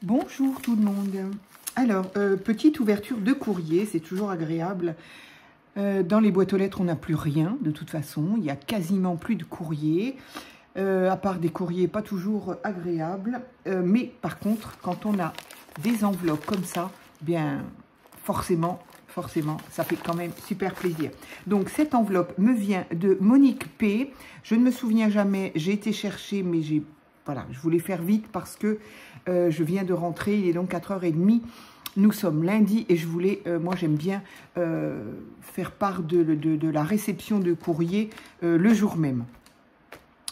Bonjour tout le monde. Alors, petite ouverture de courrier, c'est toujours agréable. Dans les boîtes aux lettres, on n'a plus rien, de toute façon. Il n'y a quasiment plus de courrier, à part des courriers pas toujours agréables. Mais par contre, quand on a des enveloppes comme ça, bien, forcément, ça fait quand même super plaisir. Donc, cette enveloppe me vient de Monique P. Je ne me souviens jamais, j'ai été chercher, mais voilà, je voulais faire vite parce que je viens de rentrer, il est donc 4h30. Nous sommes lundi et je voulais, moi j'aime bien faire part de la réception de courrier le jour même.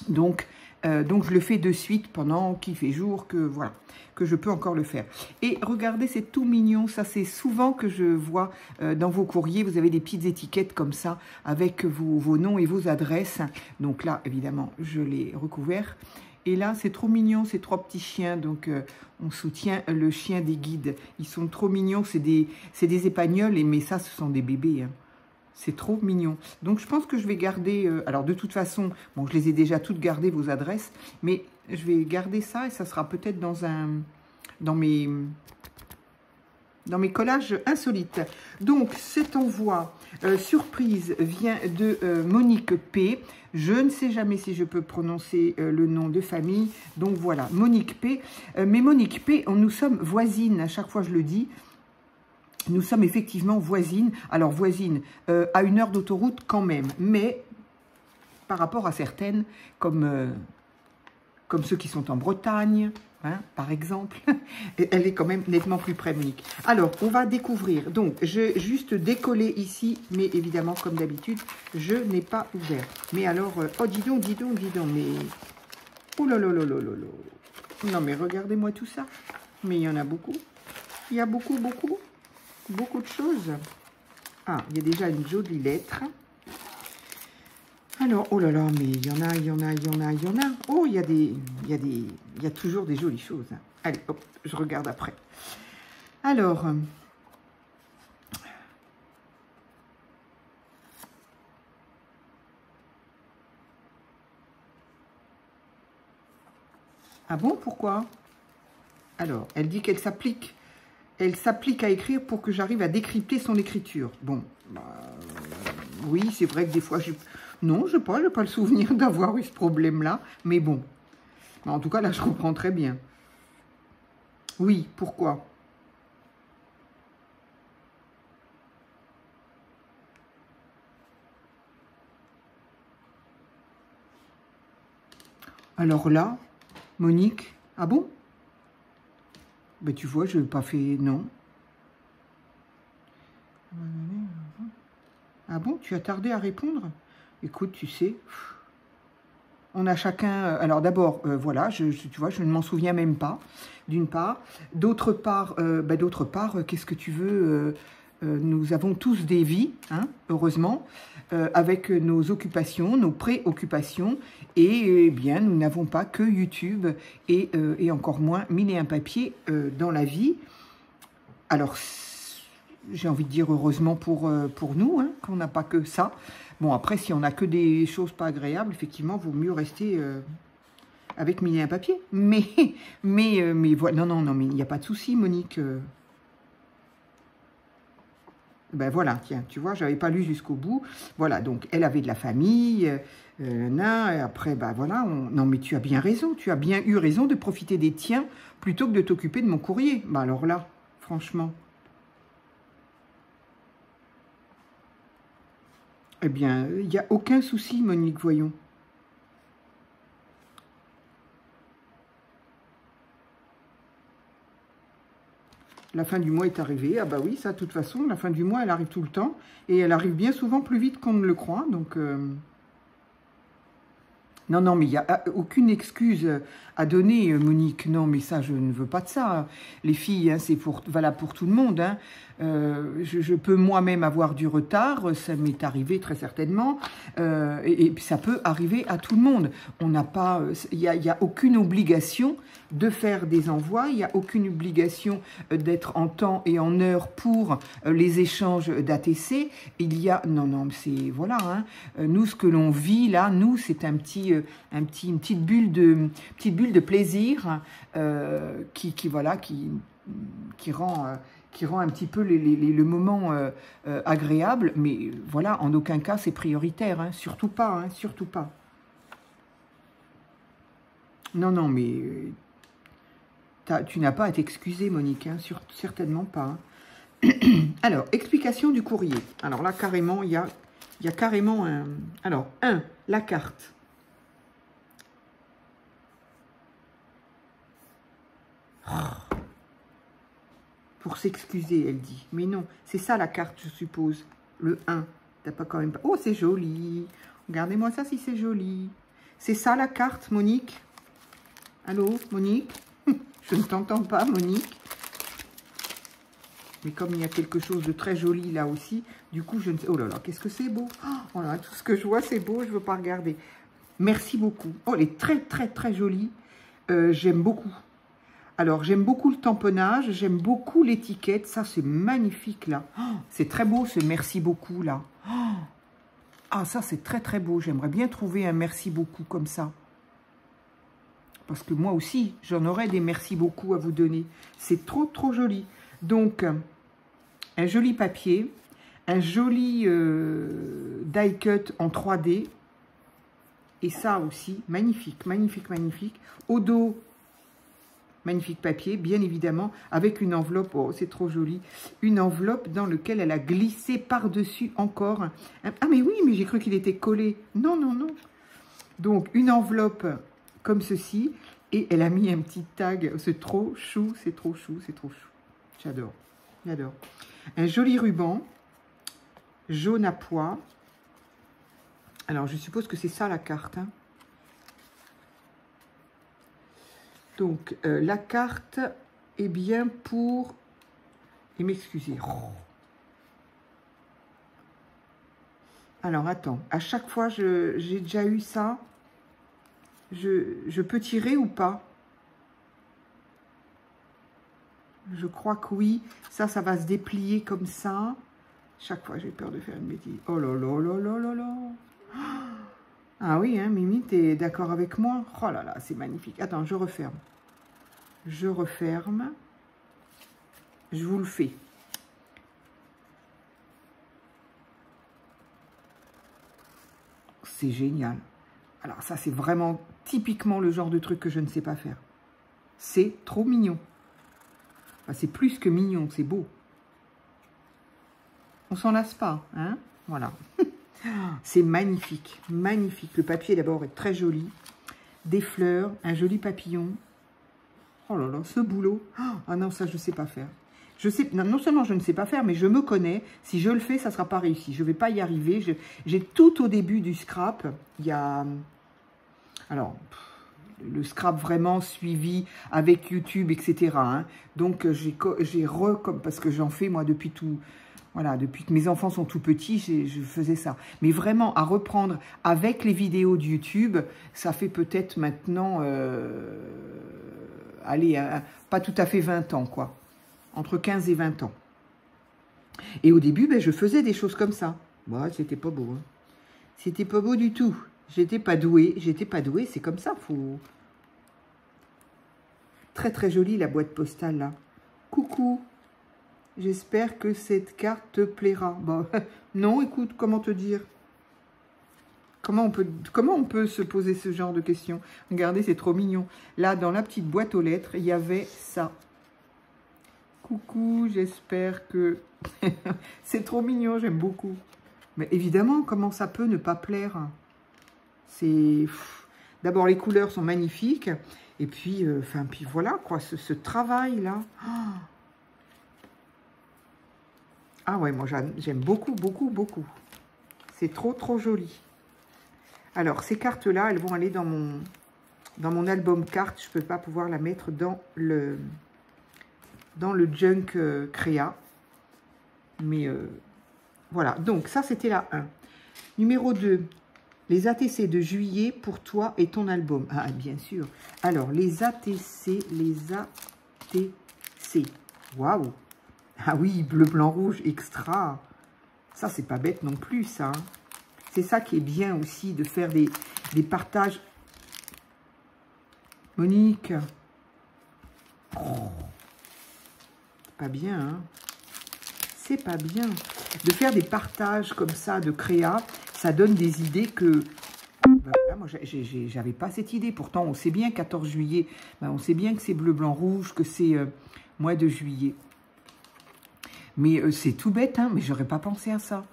Donc je le fais de suite pendant qu'il fait jour, que voilà, que je peux encore le faire. Et regardez, c'est tout mignon, ça c'est souvent que je vois dans vos courriers, vous avez des petites étiquettes comme ça avec vos noms et vos adresses. Donc là, évidemment, je l'ai recouvert. Et là, c'est trop mignon, ces trois petits chiens. Donc, on soutient le chien des guides. Ils sont trop mignons. C'est des épagnols, mais ça, ce sont des bébés. Hein. C'est trop mignon. Donc, je pense que je vais garder... alors, de toute façon, bon, je les ai déjà toutes gardées, vos adresses. Mais je vais garder ça et ça sera peut-être dans mes collages insolites. Donc, cet envoi surprise vient de Monique P. Je ne sais jamais si je peux prononcer le nom de famille. Donc, voilà, Monique P. Mais Monique P, nous sommes voisines. À chaque fois, je le dis. Nous sommes effectivement voisines. Alors, voisines à 1 heure d'autoroute quand même. Mais, par rapport à certaines, comme ceux qui sont en Bretagne... Hein, par exemple, elle est quand même nettement plus près, Monique. Alors, on va découvrir. Donc, j'ai juste décollé ici, mais évidemment, comme d'habitude, je n'ai pas ouvert. Mais alors, oh, dis donc, mais... Oh là là là là là là. Non, mais regardez-moi tout ça. Mais il y en a beaucoup. Il y a beaucoup de choses. Ah, il y a déjà une jolie lettre. Alors, oh là là, mais il y en a. Oh, il y a toujours des jolies choses. Allez, hop, je regarde après. Alors, ah bon, pourquoi? Alors, elle dit qu'elle s'applique. Elle s'applique à écrire pour que j'arrive à décrypter son écriture. Bon, bah, oui, c'est vrai que des fois, non, je n'ai pas le souvenir d'avoir eu ce problème-là, mais bon. En tout cas, là, je comprends très bien. Oui, pourquoi? Alors là, Monique, ah bon? Ben, tu vois, je n'ai pas fait, non. Ah bon, tu as tardé à répondre? Écoute, tu sais, on a chacun... Alors d'abord, voilà, tu vois, je ne m'en souviens même pas, d'une part. D'autre part, qu'est-ce que tu veux nous avons tous des vies, hein, heureusement, avec nos occupations, nos préoccupations. Et bien, nous n'avons pas que YouTube et encore moins 1001 papiers dans la vie. Alors, j'ai envie de dire heureusement pour nous, hein, qu'on n'a pas que ça. Bon, après, si on n'a que des choses pas agréables, effectivement, il vaut mieux rester avec 1001 papiers. Mais voilà, non, mais il n'y a pas de souci, Monique. Ben voilà, tiens, tu vois, j'avais pas lu jusqu'au bout. Voilà, donc, elle avait de la famille, et après, ben voilà, non, mais tu as bien raison, tu as bien eu raison de profiter des tiens plutôt que de t'occuper de mon courrier. Ben alors là, franchement... Eh bien, il n'y a aucun souci, Monique, voyons. La fin du mois est arrivée. Ah bah oui, ça, de toute façon, la fin du mois, elle arrive tout le temps. Et elle arrive bien souvent plus vite qu'on ne le croit. Donc, non, mais il n'y a aucune excuse à donner, Monique. Non, mais ça, je ne veux pas de ça. Les filles, hein, c'est valable pour tout le monde. Hein. Je peux moi-même avoir du retard, ça m'est arrivé très certainement. Et ça peut arriver à tout le monde. On n'a pas, il y a aucune obligation de faire des envois. Il n'y a aucune obligation d'être en temps et en heure pour les échanges d'ATC. Il y a... Non, non, c'est... Voilà, hein. Nous, ce que l'on vit, là, nous, c'est une petite bulle de plaisir voilà, qui rend un petit peu le moment agréable. Mais voilà, en aucun cas, c'est prioritaire. Hein. Surtout pas, hein, surtout pas. Non, non, mais tu n'as pas à t'excuser, Monique, hein, certainement pas. Hein. Alors, explication du courrier. Alors là, carrément, il y a carrément un... Alors, la carte. Pour s'excuser, elle dit. Mais non, c'est ça la carte, je suppose. Le 1. T'as pas quand même pas... Oh, c'est joli. Regardez-moi ça si c'est joli. C'est ça la carte, Monique? Allô, Monique? Je ne t'entends pas, Monique. Mais comme il y a quelque chose de très joli là aussi, du coup, je ne sais... Oh là là, qu'est-ce que c'est beau. Oh là, tout ce que je vois, c'est beau, je ne veux pas regarder. Merci beaucoup. Oh, elle est très, très, très jolie. J'aime beaucoup. Alors, j'aime beaucoup le tamponnage, j'aime beaucoup l'étiquette. Ça, c'est magnifique, là. Oh, c'est très beau, ce merci beaucoup, là. Oh, ah, ça, c'est très, très beau. J'aimerais bien trouver un merci beaucoup comme ça. Parce que moi aussi, j'en aurais des merci beaucoup à vous donner. C'est trop, trop joli. Donc, un joli papier, un joli die cut en 3D. Et ça aussi, magnifique, magnifique, magnifique. Au dos, magnifique papier, bien évidemment, avec une enveloppe, oh, c'est trop joli, une enveloppe dans laquelle elle a glissé par-dessus encore. Ah, mais oui, mais j'ai cru qu'il était collé. Non, non, non. Donc, une enveloppe comme ceci, et elle a mis un petit tag, c'est trop chou, c'est trop chou, c'est trop chou. J'adore, j'adore. Un joli ruban, jaune à pois. Alors, je suppose que c'est ça la carte. Hein. Donc, la carte est bien pour... Et m'excuser. Oh. Alors, attends. À chaque fois, j'ai déjà eu ça. Je peux tirer ou pas? Je crois que oui. Ça va se déplier comme ça. Chaque fois, j'ai peur de faire une bêtise. Oh là là là là là là. Ah oui, hein, Mimi, t'es d'accord avec moi? Oh là là, c'est magnifique. Attends, je referme. Je referme. Je vous le fais. C'est génial. Alors ça, c'est vraiment typiquement le genre de truc que je ne sais pas faire. C'est trop mignon. Enfin, c'est plus que mignon, c'est beau. On s'en lasse pas, hein? Voilà. C'est magnifique, magnifique. Le papier, d'abord, est très joli. Des fleurs, un joli papillon. Oh là là, ce boulot. Ah non, ça, je ne sais pas faire. Je sais, non seulement je ne sais pas faire, mais je me connais. Si je le fais, ça ne sera pas réussi. Je ne vais pas y arriver. J'ai tout au début du scrap. Il y a... Alors, le scrap vraiment suivi avec YouTube, etc. Hein. Donc, parce que j'en fais, moi, depuis tout... Voilà, depuis que mes enfants sont tout petits, je faisais ça. Mais vraiment, à reprendre avec les vidéos de YouTube, ça fait peut-être maintenant, allez, pas tout à fait 20 ans, quoi. Entre 15 et 20 ans. Et au début, ben, je faisais des choses comme ça. Moi, c'était pas beau. Hein. C'était pas beau du tout. J'étais pas douée. C'est comme ça, faut... Très, très jolie, la boîte postale, là. Coucou. J'espère que cette carte te plaira. Bon, non, écoute, comment te dire? Comment on peut se poser ce genre de questions? Regardez, c'est trop mignon. Là, dans la petite boîte aux lettres, il y avait ça. Coucou, j'espère que... c'est trop mignon, j'aime beaucoup. Mais évidemment, comment ça peut ne pas plaire? C'est... D'abord, les couleurs sont magnifiques. Et puis, puis voilà, quoi, ce travail-là... Oh. Ah ouais, moi j'aime beaucoup, beaucoup, beaucoup. C'est trop, trop joli. Alors, ces cartes-là, elles vont aller dans mon album cartes. Je ne peux pas pouvoir la mettre dans le junk créa. Mais voilà, donc ça, c'était la 1. Numéro 2, Les ATC de juillet pour toi et ton album. Ah, bien sûr. Alors, les ATC. Waouh. Ah oui, bleu, blanc, rouge, extra. Ça, c'est pas bête non plus, ça. C'est ça qui est bien aussi, de faire des partages. Monique. Oh. C'est pas bien, hein. C'est pas bien. De faire des partages comme ça, de créa, ça donne des idées que... Ben voilà, moi, j'avais pas cette idée. Pourtant, on sait bien, 14 juillet, ben, on sait bien que c'est bleu, blanc, rouge, que c'est mois de juillet. Mais c'est tout bête, hein, mais j'aurais pas pensé à ça.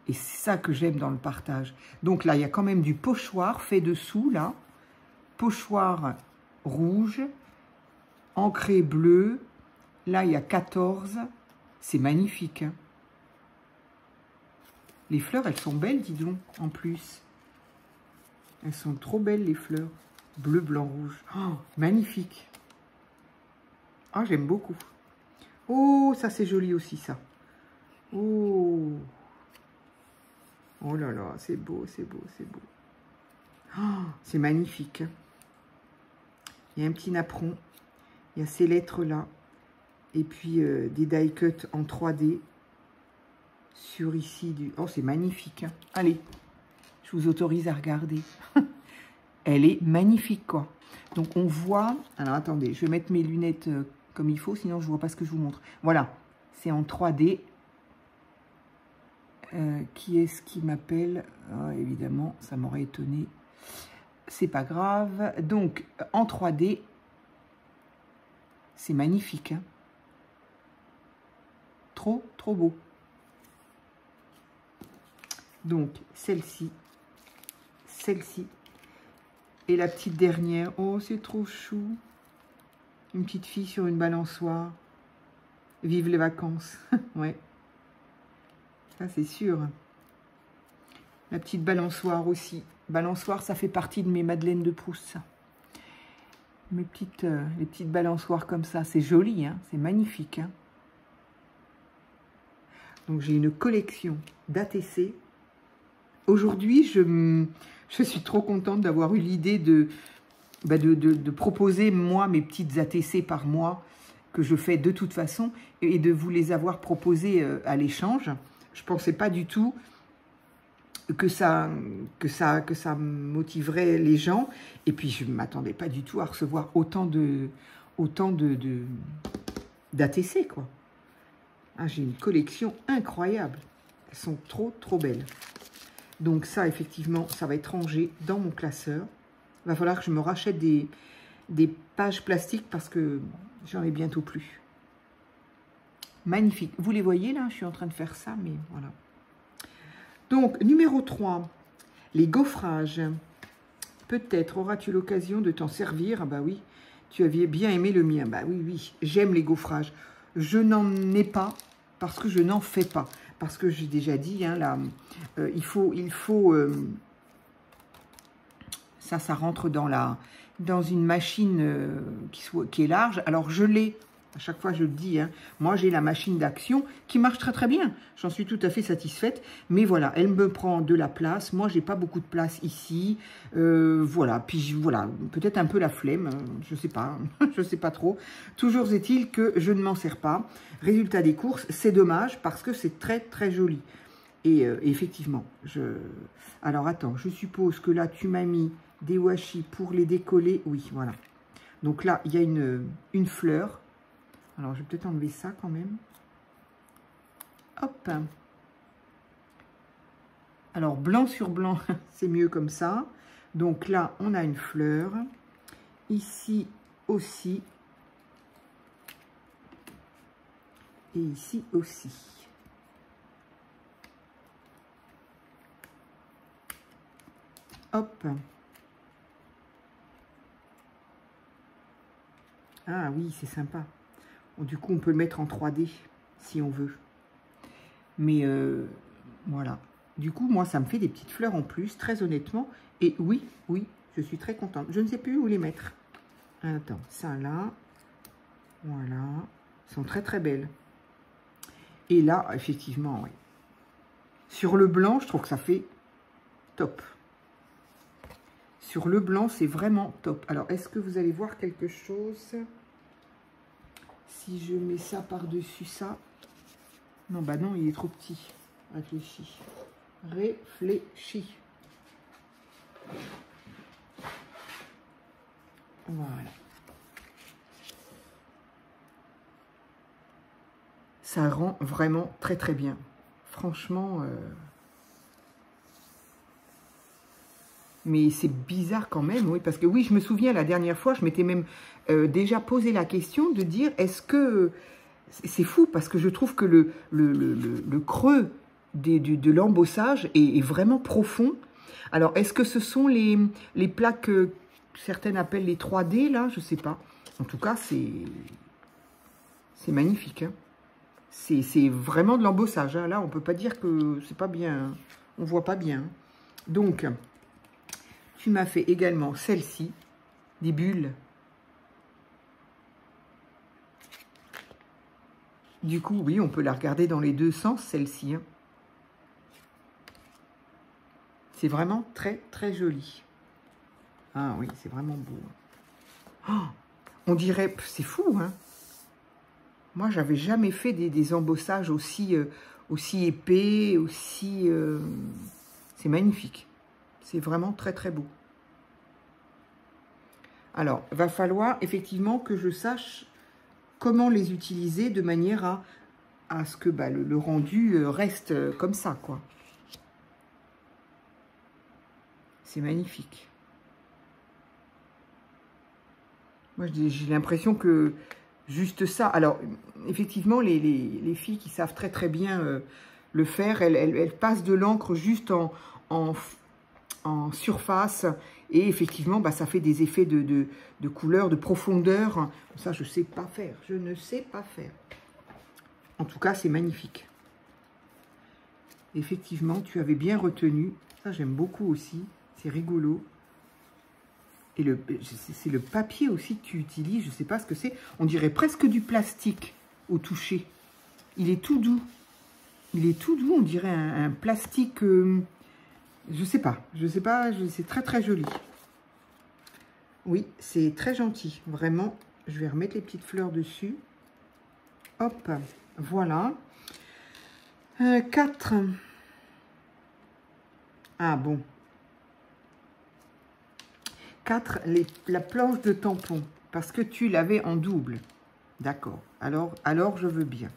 Et c'est ça que j'aime dans le partage. Donc là, il y a quand même du pochoir fait dessous, là. Pochoir rouge, ancré bleu. Là, il y a 14. C'est magnifique, hein. Les fleurs, elles sont belles, dis donc, en plus. Elles sont trop belles, les fleurs. Bleu, blanc, rouge. Oh, magnifique. Ah, j'aime beaucoup. Oh, ça, c'est joli aussi, ça. Oh. Oh là là, c'est beau, c'est beau, c'est beau. Oh, c'est magnifique. Il y a un petit napperon. Il y a ces lettres-là. Et puis, des die cut en 3D. Sur ici du... Oh, c'est magnifique. Hein. Allez, je vous autorise à regarder. Elle est magnifique, quoi. Donc, on voit... Alors, attendez, je vais mettre mes lunettes comme il faut, sinon je ne vois pas ce que je vous montre. Voilà, c'est en 3D. Qui est-ce qui m'appelle? Évidemment, ça m'aurait étonné. C'est pas grave. Donc, en 3D, c'est magnifique. Hein. Trop, trop beau. Donc, celle-ci, et la petite dernière. Oh, c'est trop chou. Une petite fille sur une balançoire. Vive les vacances. Ouais. Ça, c'est sûr. La petite balançoire aussi. Balançoire, ça fait partie de mes Madeleines de Proust. Ça. Les petites balançoires comme ça. C'est joli, hein. C'est magnifique. Hein. Donc, j'ai une collection d'ATC. Aujourd'hui, je suis trop contente d'avoir eu l'idée de proposer, moi, mes petites ATC par mois, que je fais de toute façon, et de vous les avoir proposées à l'échange. Je ne pensais pas du tout que ça motiverait les gens. Et puis, je ne m'attendais pas du tout à recevoir autant d'ATC, quoi. Ah, j'ai une collection incroyable. Elles sont trop, trop belles. Donc ça, effectivement, ça va être rangé dans mon classeur. Il va falloir que je me rachète des pages plastiques parce que j'en ai bientôt plus. Magnifique. Vous les voyez là? Je suis en train de faire ça, mais voilà. Donc, numéro 3, les gaufrages. Peut-être auras-tu l'occasion de t'en servir. Ah bah oui, tu avais bien aimé le mien. Bah oui, oui, j'aime les gaufrages. Je n'en ai pas parce que je n'en fais pas. Parce que j'ai déjà dit, hein, là, il faut ça rentre dans une machine qui est large. Alors, je l'ai, à chaque fois je le dis, hein, moi j'ai la machine d'action qui marche très très bien. J'en suis tout à fait satisfaite. Mais voilà, elle me prend de la place. Moi, j'ai pas beaucoup de place ici. Voilà, puis voilà, peut-être un peu la flemme, je sais pas, je sais pas trop. Toujours est-il que je ne m'en sers pas. Résultat des courses, c'est dommage parce que c'est très très joli. Et effectivement, alors attends, je suppose que là tu m'as mis des washi pour les décoller. Oui, voilà. Donc là, il y a une fleur. Alors, je vais peut-être enlever ça quand même. Hop. Alors, blanc sur blanc, c'est mieux comme ça. Donc là, on a une fleur. Ici aussi. Et ici aussi. Hop. Ah oui, c'est sympa. Du coup, on peut le mettre en 3D si on veut. Mais voilà. Du coup, moi, ça me fait des petites fleurs en plus, très honnêtement. Et oui, oui, je suis très contente. Je ne sais plus où les mettre. Attends, ça là. Voilà. Elles sont très, très belles. Et là, effectivement, oui. Sur le blanc, je trouve que ça fait top. Sur le blanc, c'est vraiment top. Alors, est-ce que vous allez voir quelque chose? Si je mets ça par-dessus ça. Non, bah non, il est trop petit. Réfléchis. Réfléchis. Voilà. Ça rend vraiment très très bien. Franchement... Mais c'est bizarre quand même, oui, parce que oui, je me souviens, la dernière fois, je m'étais même déjà posé la question de dire, est-ce que... C'est fou, parce que je trouve que le creux de l'embossage est vraiment profond. Alors, est-ce que ce sont les plaques que certaines appellent les 3D, là? Je ne sais pas. En tout cas, c'est magnifique. Hein. C'est vraiment de l'embossage. Hein. Là, on ne peut pas dire que c'est pas bien. Hein. On ne voit pas bien. Hein. Donc... Tu m'as fait également celle-ci, des bulles. Du coup, oui, on peut la regarder dans les deux sens, celle-ci. Hein. C'est vraiment très, très joli. Ah oui, c'est vraiment beau. Oh, on dirait, c'est fou, hein. Moi, j'avais jamais fait des embossages aussi épais, aussi... C'est magnifique. C'est vraiment très, très beau. Alors, il va falloir effectivement que je sache comment les utiliser de manière à ce que bah, le rendu reste comme ça, quoi. C'est magnifique. Moi, j'ai l'impression que juste ça... Alors, effectivement, les filles qui savent très, très bien le faire, elles passent de l'encre juste en surface et effectivement bah, ça fait des effets de couleur, de profondeur. Ça je sais pas faire, je ne sais pas faire. En tout cas c'est magnifique. Effectivement tu avais bien retenu, ça j'aime beaucoup aussi, c'est rigolo. Et c'est le papier aussi que tu utilises, je sais pas ce que c'est, on dirait presque du plastique au toucher. Il est tout doux, on dirait un plastique... Je sais pas, c'est très très joli. Oui, c'est très gentil, vraiment. Je vais remettre les petites fleurs dessus. Hop, voilà. 4. Ah bon. 4, la planche de tampon, parce que tu l'avais en double. D'accord, alors je veux bien.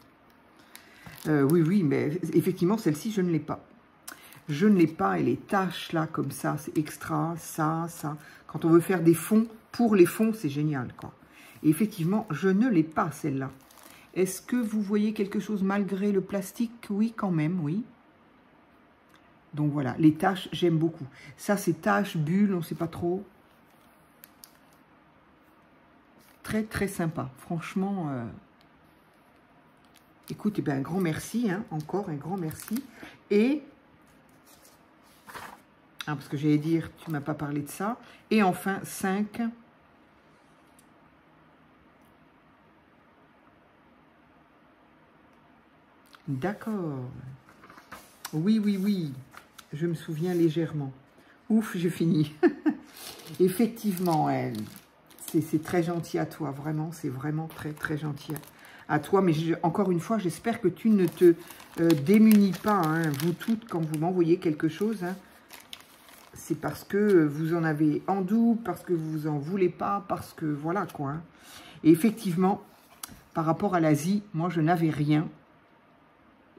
Oui, mais effectivement, celle-ci, je ne l'ai pas. Je ne l'ai pas, et les taches là, comme ça, c'est extra, ça. Quand on veut faire des fonds, pour les fonds, c'est génial, quoi. Et effectivement, je ne l'ai pas, celle-là. Est-ce que vous voyez quelque chose malgré le plastique? Oui, quand même, oui. Donc voilà, les taches, j'aime beaucoup. Ça, c'est taches, bulles, on ne sait pas trop. Très, très sympa. Franchement, écoute, eh bien, un grand merci, hein, encore un grand merci. Et... Ah, parce que j'allais dire, tu ne m'as pas parlé de ça. Et enfin, 5. D'accord. Oui. Je me souviens légèrement. Ouf, j'ai fini. Effectivement, c'est très gentil à toi. Vraiment, c'est vraiment très, très gentil à toi. Mais encore une fois, j'espère que tu ne te démunis pas, hein, vous toutes, quand vous m'envoyez quelque chose, hein. C'est parce que vous en avez en double, parce que vous en voulez pas, parce que voilà quoi. Hein. Et effectivement, par rapport à l'Asie, moi je n'avais rien.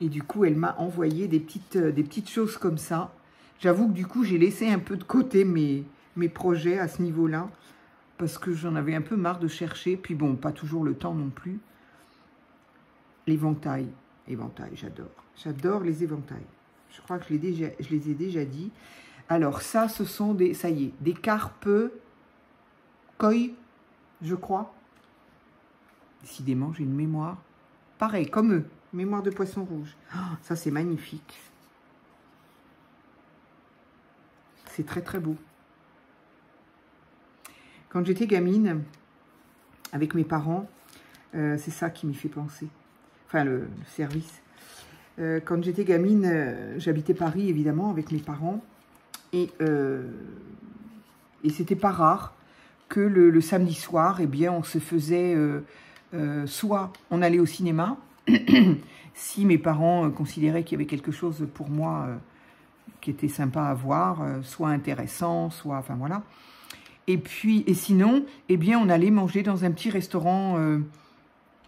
Et du coup, elle m'a envoyé des petites choses comme ça. J'avoue que du coup, j'ai laissé un peu de côté mes projets à ce niveau-là, parce que j'en avais un peu marre de chercher. Puis bon, pas toujours le temps non plus. L'éventail, j'adore. J'adore les éventails. Je crois que je les ai déjà dit. Alors ça, ce sont des carpes koi, je crois. Décidément, j'ai une mémoire. Pareil, comme eux, mémoire de poisson rouge. Oh, ça, c'est magnifique. C'est très, très beau. Quand j'étais gamine, avec mes parents, c'est ça qui m'y fait penser. Enfin, le service. Quand j'étais gamine, j'habitais Paris, évidemment, avec mes parents. Et Et c'était pas rare que le samedi soir, eh bien, on se faisait... soit on allait au cinéma, si mes parents considéraient qu'il y avait quelque chose pour moi qui était sympa à voir, soit intéressant, soit... Enfin, voilà. Et puis, et sinon, eh bien, on allait manger dans un petit restaurant,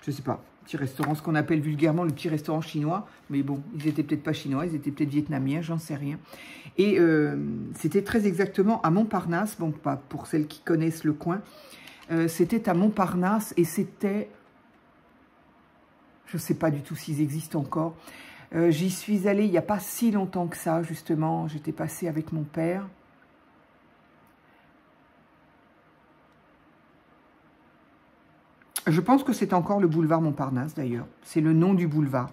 je sais pas, petit restaurant, ce qu'on appelle vulgairement le petit restaurant chinois. Mais bon, ils étaient peut-être pas chinois, ils étaient peut-être vietnamiens, j'en sais rien. Et c'était très exactement à Montparnasse, bon, pas pour celles qui connaissent le coin, c'était à Montparnasse et c'était, je ne sais pas du tout s'ils existent encore. J'y suis allée il n'y a pas si longtemps que ça, justement. J'étais passée avec mon père. Je pense que c'est encore le boulevard Montparnasse, d'ailleurs. C'est le nom du boulevard.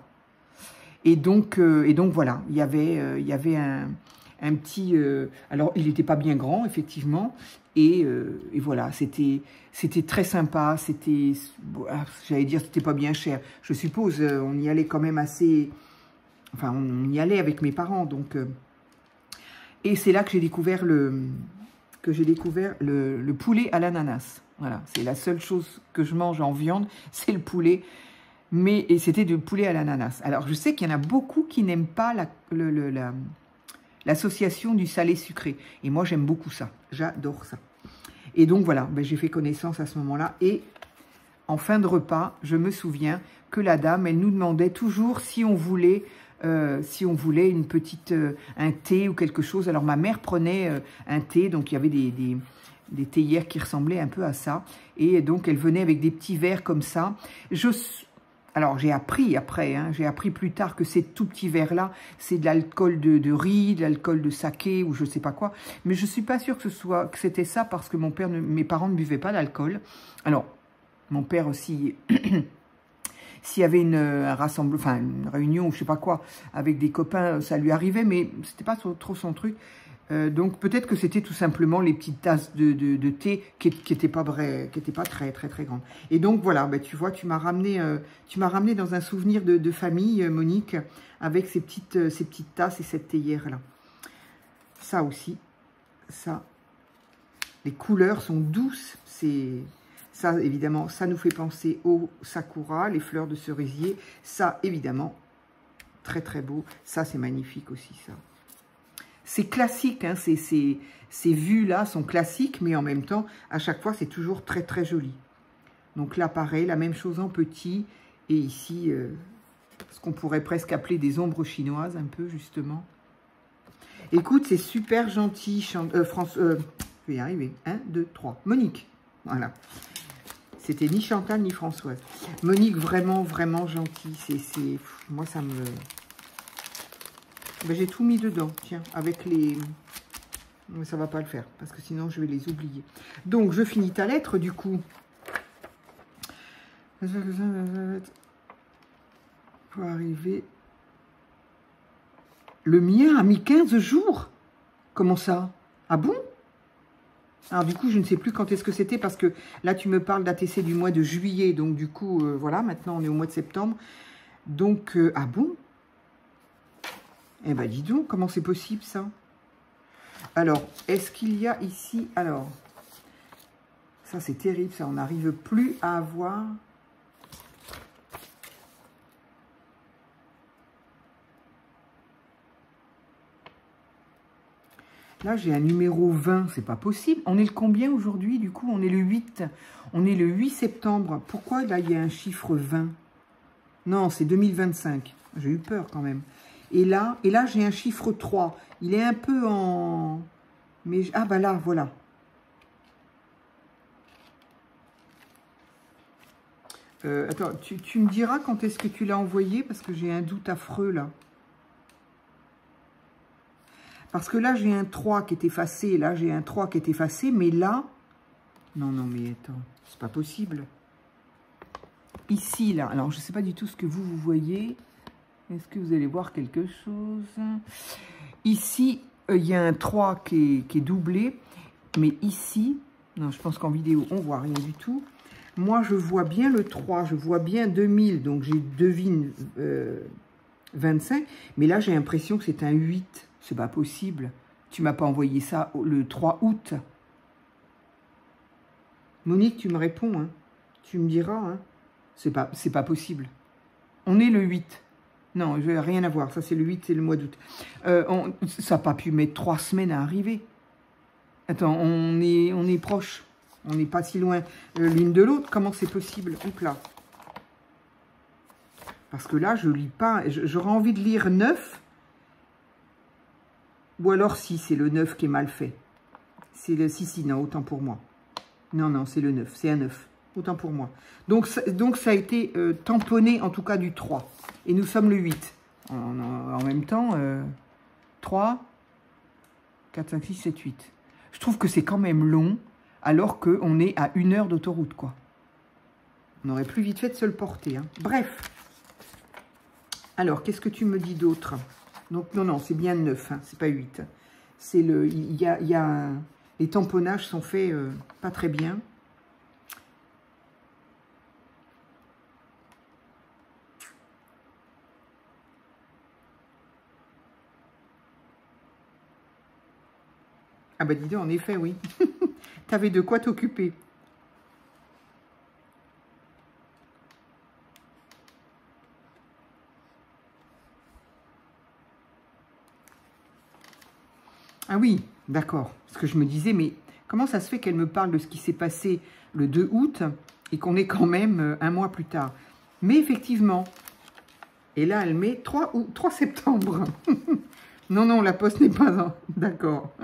Et donc voilà, il y avait un petit... alors, il n'était pas bien grand, effectivement. Et voilà, c'était très sympa. C'était, j'allais dire, c'était pas bien cher. Je suppose, on y allait quand même assez... Enfin, on y allait avec mes parents, donc... et c'est là que j'ai découvert le poulet à l'ananas. Voilà, c'est la seule chose que je mange en viande, c'est le poulet. Et c'était du poulet à l'ananas. Alors, je sais qu'il y en a beaucoup qui n'aiment pas l'association du salé-sucré. Et moi, j'aime beaucoup ça. J'adore ça. Et donc, voilà, ben, j'ai fait connaissance à ce moment-là. Et en fin de repas, je me souviens que la dame, elle nous demandait toujours si on voulait une petite, un thé ou quelque chose. Alors, ma mère prenait un thé, donc il y avait des théières qui ressemblaient un peu à ça. Et donc, elle venait avec des petits verres comme ça. Alors, j'ai appris après, hein, j'ai appris plus tard que ces tout petits verres-là, c'est de l'alcool de riz, de l'alcool de saké ou je ne sais pas quoi. Mais je ne suis pas sûre que c'était ça parce que mes parents ne buvaient pas d'alcool. Alors, mon père aussi... S'il y avait une réunion ou je sais pas quoi avec des copains, ça lui arrivait, mais c'était pas trop son truc. Donc peut-être que c'était tout simplement les petites tasses de thé qui étaient pas très grandes. Et donc voilà, ben, tu vois, tu m'as ramené dans un souvenir de famille, Monique, avec ces petites tasses et cette théière là. Ça aussi, ça. Les couleurs sont douces, ça, évidemment, ça nous fait penser au sakura, les fleurs de cerisier. Ça, évidemment, très, très beau. Ça, c'est magnifique aussi, ça. C'est classique, hein, ces vues-là sont classiques, mais en même temps, à chaque fois, c'est toujours très, très joli. Donc là, pareil, la même chose en petit. Et ici, ce qu'on pourrait presque appeler des ombres chinoises, un peu, justement. Écoute, c'est super gentil, je vais y arriver. 1, 2, 3. Monique, voilà. C'était ni Chantal ni Françoise. Monique, vraiment, vraiment gentille. Moi, ça me... Ben, j'ai tout mis dedans, tiens, avec les... Mais ça va pas le faire, parce que sinon, je vais les oublier. Donc, je finis ta lettre, du coup. Pour arriver... Le mien a mis 15 jours. Comment ça? Ah bon? Alors du coup, je ne sais plus quand est-ce que c'était parce que là, tu me parles d'ATC du mois de juillet. Donc du coup, voilà, maintenant on est au mois de septembre. Donc, ah bon? Eh ben dis donc, comment c'est possible ça? Alors, est-ce qu'il y a ici... Alors, ça c'est terrible, ça, on n'arrive plus à avoir... Là, j'ai un numéro 20, c'est pas possible. On est le combien aujourd'hui? Du coup, on est le 8. On est le 8 septembre. Pourquoi là, il y a un chiffre 20? Non, c'est 2025. J'ai eu peur quand même. Et là j'ai un chiffre 3. Il est un peu en... Mais ah, bah là, voilà. Attends, tu me diras quand est-ce que tu l'as envoyé? Parce que j'ai un doute affreux, là. Parce que là, j'ai un 3 qui est effacé, là, j'ai un 3 qui est effacé, mais là... Non, mais attends, c'est pas possible. Ici, là, alors je ne sais pas du tout ce que vous voyez. Est-ce que vous allez voir quelque chose? Ici, il y a un 3 qui est doublé, mais ici... Non, je pense qu'en vidéo, on ne voit rien du tout. Moi, je vois bien le 3, je vois bien 2000, donc j'ai devine 25, mais là, j'ai l'impression que c'est un 8. C'est pas possible. Tu m'as pas envoyé ça le 3 août. Monique, tu me réponds, hein. Tu me diras, hein. C'est pas possible. On est le 8. Non, je n'ai rien à voir. Ça, c'est le 8, c'est le mois d'août. Ça n'a pas pu mettre 3 semaines à arriver. Attends, on est proche. On n'est pas si loin l'une de l'autre. Comment c'est possible? Hop là. Parce que là, je lis pas. J'aurais envie de lire 9. Ou alors si, c'est le 9 qui est mal fait. C'est le 6, non, autant pour moi. Non, c'est le 9. C'est un 9. Autant pour moi. Donc ça a été tamponné, en tout cas, du 3. Et nous sommes le 8. En même temps, 3, 4, 5, 6, 7, 8. Je trouve que c'est quand même long, alors qu'on est à 1 heure d'autoroute, quoi. On aurait plus vite fait de se le porter. Hein. Bref. Alors, qu'est-ce que tu me dis d'autre? Donc, non, c'est bien 9, hein, c'est pas 8. C'est le... les tamponnages sont faits pas très bien. Ah bah dis donc, en effet, oui. T'avais de quoi t'occuper. Ah oui, d'accord. Parce que je me disais, mais comment ça se fait qu'elle me parle de ce qui s'est passé le 2 août et qu'on est quand même 1 mois plus tard? Mais effectivement, et là, elle met 3 septembre. Non, la poste n'est pas... D'accord.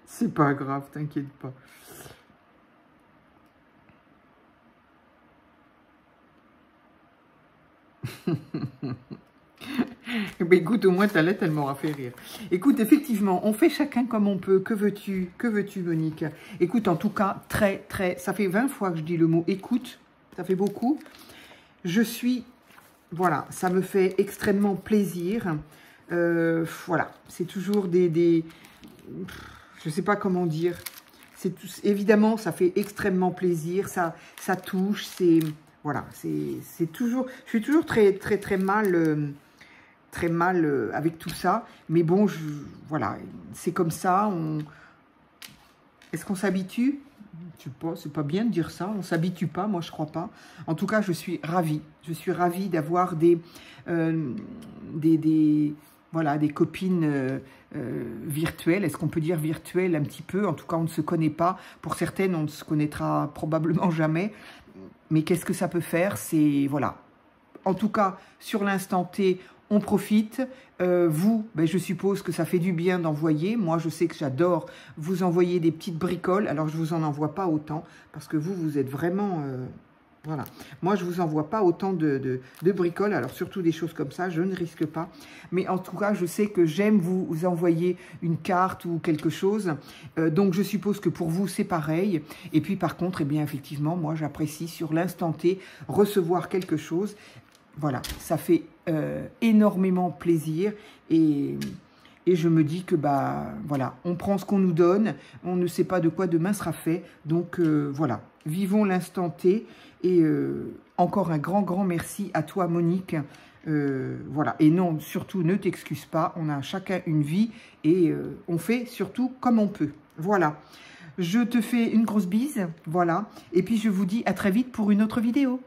C'est pas grave, t'inquiète pas. Ben écoute, au moins ta lettre, elle m'aura fait rire. Écoute, effectivement, on fait chacun comme on peut. Que veux-tu, Monique? Écoute, en tout cas, ça fait 20 fois que je dis le mot écoute. Ça fait beaucoup. Je suis... Voilà, ça me fait extrêmement plaisir. Voilà, c'est toujours je ne sais pas comment dire. Évidemment, ça fait extrêmement plaisir. Ça touche. Voilà, c'est toujours... Je suis toujours très mal... très mal avec tout ça, mais bon, voilà, c'est comme ça. Est-ce qu'on s'habitue? C'est pas bien de dire ça, on s'habitue pas, moi je crois pas. En tout cas, je suis ravie d'avoir voilà, des copines virtuelles. Est-ce qu'on peut dire virtuelles un petit peu? En tout cas, on ne se connaît pas. Pour certaines, on ne se connaîtra probablement jamais. Mais qu'est-ce que ça peut faire? C'est, voilà. En tout cas, sur l'instant T, on profite. Vous, ben, je suppose que ça fait du bien d'envoyer. Moi, je sais que j'adore vous envoyer des petites bricoles. Alors, je ne vous en envoie pas autant parce que vous êtes vraiment... voilà. Moi, je ne vous envoie pas autant de bricoles. Alors, surtout des choses comme ça, je ne risque pas. Mais en tout cas, je sais que j'aime vous envoyer une carte ou quelque chose. Donc, je suppose que pour vous, c'est pareil. Et puis, par contre, eh bien, effectivement, moi, j'apprécie sur l'instant T recevoir quelque chose. Voilà, ça fait énormément plaisir et je me dis que, bah, voilà, on prend ce qu'on nous donne, on ne sait pas de quoi demain sera fait. Donc, voilà, vivons l'instant T et encore un grand merci à toi, Monique. Voilà, et non, surtout, ne t'excuse pas, on a chacun une vie et on fait surtout comme on peut. Voilà, je te fais une grosse bise, voilà, et puis je vous dis à très vite pour une autre vidéo.